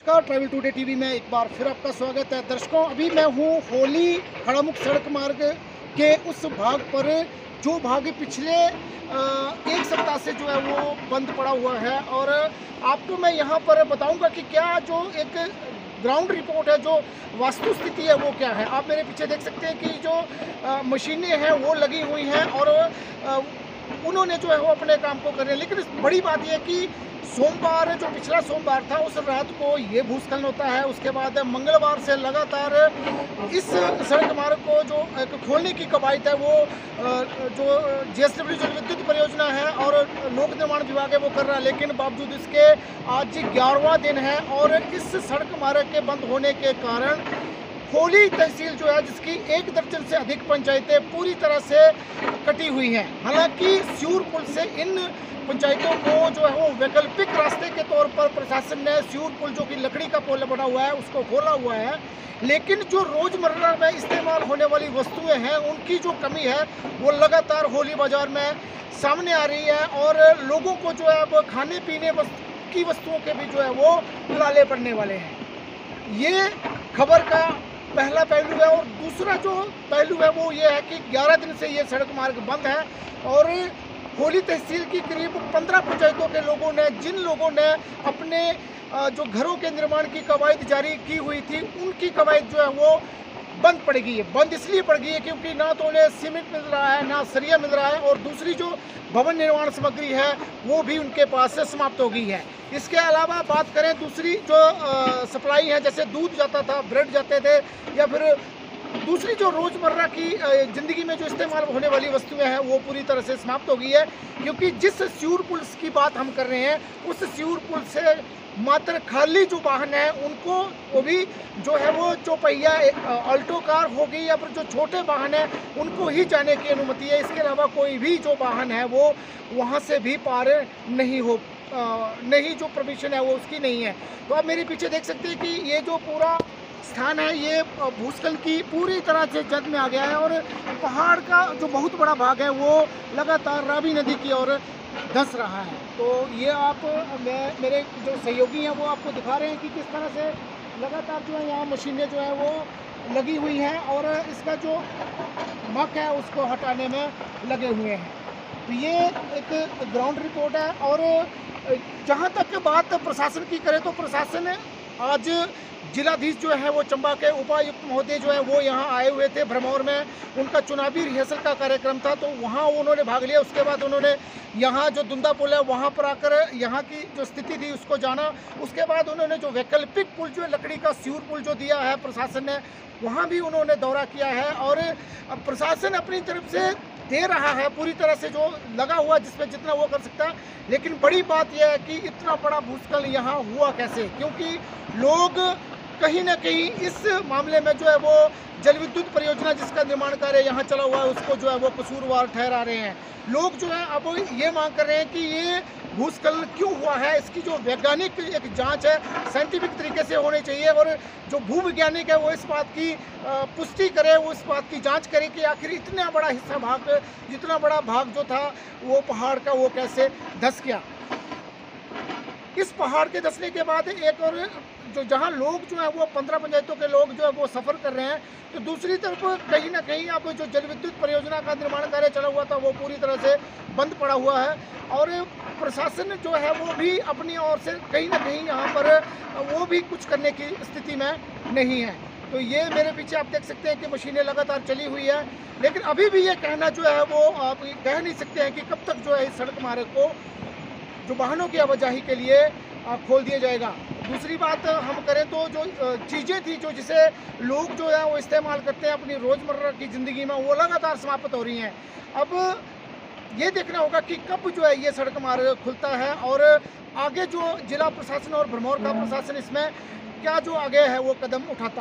नमस्कार, travel today TV में एक बार फिर आपका स्वागत है। दर्शकों, अभी मैं हूँ होली खड़ामुख सड़क मार्ग के उस भाग पर जो भाग पिछले एक सप्ताह से जो है वो बंद पड़ा हुआ है। और आपको मैं यहाँ पर बताऊंगा कि क्या जो एक ग्राउंड रिपोर्ट है, जो वास्तु स्थिति है, वो क्या है। आप मेरे पीछे देख सकते हैं कि जो मशीनें हैं वो लगी हुई हैं और उन्होंने जो है वो अपने काम को कर रहे हैं। लेकिन बड़ी बात यह है कि सोमवार, जो पिछला सोमवार था, उस रात को ये भूस्खलन होता है। उसके बाद मंगलवार से लगातार इस सड़क मार्ग को जो खोलने की कवायद है वो जो जेएसडब्ल्यू जल विद्युत परियोजना है और लोक निर्माण विभाग है वो कर रहा है। लेकिन बावजूद इसके आज 11वां दिन है और इस सड़क मार्ग के बंद होने के कारण होली तहसील जो है, जिसकी 1 दर्जन से अधिक पंचायतें पूरी तरह से कटी हुई हैं। हालांकि स्यूर पुल से इन पंचायतों को जो है वो वैकल्पिक रास्ते के तौर पर प्रशासन ने स्यूर पुल, जो कि लकड़ी का पुल बना हुआ है, उसको खोला हुआ है। लेकिन जो रोजमर्रा में इस्तेमाल होने वाली वस्तुएं हैं, उनकी जो कमी है वो लगातार होली बाजार में सामने आ रही है और लोगों को जो है अब खाने पीने की वस्तुओं के भी जो है वो लाले पड़ने वाले हैं। ये खबर का पहला पहलू है। और दूसरा जो पहलू है वो ये है कि 11 दिन से ये सड़क मार्ग बंद है और होली तहसील की करीब 15 पंचायतों के लोगों ने, जिन लोगों ने अपने जो घरों के निर्माण की कवायद जारी की हुई थी, उनकी कवायद जो है वो बंद पड़ गई है। बंद इसलिए पड़ गई है क्योंकि ना तो उन्हें सीमेंट मिल रहा है, ना सरिया मिल रहा है, और दूसरी जो भवन निर्माण सामग्री है वो भी उनके पास से समाप्त हो गई है। इसके अलावा बात करें दूसरी जो सप्लाई है, जैसे दूध जाता था, ब्रेड जाते थे, या फिर दूसरी जो रोज़मर्रा की ज़िंदगी में जो इस्तेमाल होने वाली वस्तुएं हैं वो पूरी तरह से समाप्त हो गई है। क्योंकि जिस स्यूर पुल की बात हम कर रहे हैं, उस स्यूर पुल से मात्र खाली जो वाहन है उनको, वो भी जो है वो चौपहिया अल्टो कार हो गई या फिर जो छोटे वाहन है उनको ही जाने की अनुमति है। इसके अलावा कोई भी जो वाहन है वो वहाँ से भी पार नहीं जो परमिशन है वो उसकी नहीं है। तो आप मेरे पीछे देख सकते हैं कि ये जो पूरा स्थान है ये भूस्खलन की पूरी तरह से जद में आ गया है और पहाड़ का जो बहुत बड़ा भाग है वो लगातार रावी नदी की ओर धंस रहा है। तो ये मेरे जो सहयोगी हैं वो आपको दिखा रहे हैं कि किस तरह से लगातार जो है यहाँ मशीनें जो है वो लगी हुई हैं और इसका जो मक है उसको हटाने में लगे हुए हैं। तो ये एक ग्राउंड रिपोर्ट है। और जहाँ तक बात प्रशासन की करें तो प्रशासन आज जिलाधीश जो है वो चंबा के उपायुक्त महोदय जो है वो यहाँ आए हुए थे। भरमौर में उनका चुनावी रिहर्सल का कार्यक्रम था, तो वहाँ उन्होंने भाग लिया। उसके बाद उन्होंने यहाँ जो दुंदा पुल है वहाँ पर आकर यहाँ की जो स्थिति थी उसको जाना। उसके बाद उन्होंने जो वैकल्पिक पुल जो लकड़ी का स्यूर पुल जो दिया है प्रशासन ने, वहाँ भी उन्होंने दौरा किया है। और प्रशासन अपनी तरफ से दे रहा है पूरी तरह से जो लगा हुआ, जिसमें जितना वो कर सकता है। लेकिन बड़ी बात यह है कि इतना बड़ा भूस्खलन यहाँ हुआ कैसे, क्योंकि लोग कहीं ना कहीं इस मामले में जो है वो जल विद्युत परियोजना जिसका निर्माण कार्य यहाँ चला हुआ है उसको जो है वो कसूरवार ठहरा रहे हैं। लोग जो है अब ये मांग कर रहे हैं कि ये भूस्खलन क्यों हुआ है, इसकी जो वैज्ञानिक एक जांच है साइंटिफिक तरीके से होनी चाहिए और जो भूवैज्ञानिक है वो इस बात की पुष्टि करे, वो इस बात की जांच करे कि आखिर इतना बड़ा जितना बड़ा भाग जो था वो पहाड़ का वो कैसे धंस गया। इस पहाड़ के धंसने के बाद एक और जो जहां लोग जो है वो 15 पंचायतों के लोग जो है वो सफ़र कर रहे हैं, तो दूसरी तरफ कहीं ना कहीं अब जो जल विद्युत परियोजना का निर्माण कार्य चला हुआ था वो पूरी तरह से बंद पड़ा हुआ है। और प्रशासन जो है वो भी अपनी ओर से कहीं ना कहीं यहाँ पर वो भी कुछ करने की स्थिति में नहीं है। तो ये मेरे पीछे आप देख सकते हैं कि मशीनें लगातार चली हुई है। लेकिन अभी भी ये कहना जो है वो आप कह नहीं सकते हैं कि कब तक जो है इस सड़क मार्ग को जो वाहनों की आवाजाही के लिए खोल दिया जाएगा। दूसरी बात हम करें तो जो चीज़ें थी जो जिसे लोग जो है वो इस्तेमाल करते हैं अपनी रोज़मर्रा की ज़िंदगी में, वो लगातार समाप्त हो रही हैं। अब ये देखना होगा कि कब जो है ये सड़क मार्ग खुलता है और आगे जो जिला प्रशासन और भरमौर का प्रशासन इसमें क्या जो आगे है वो कदम उठाता है।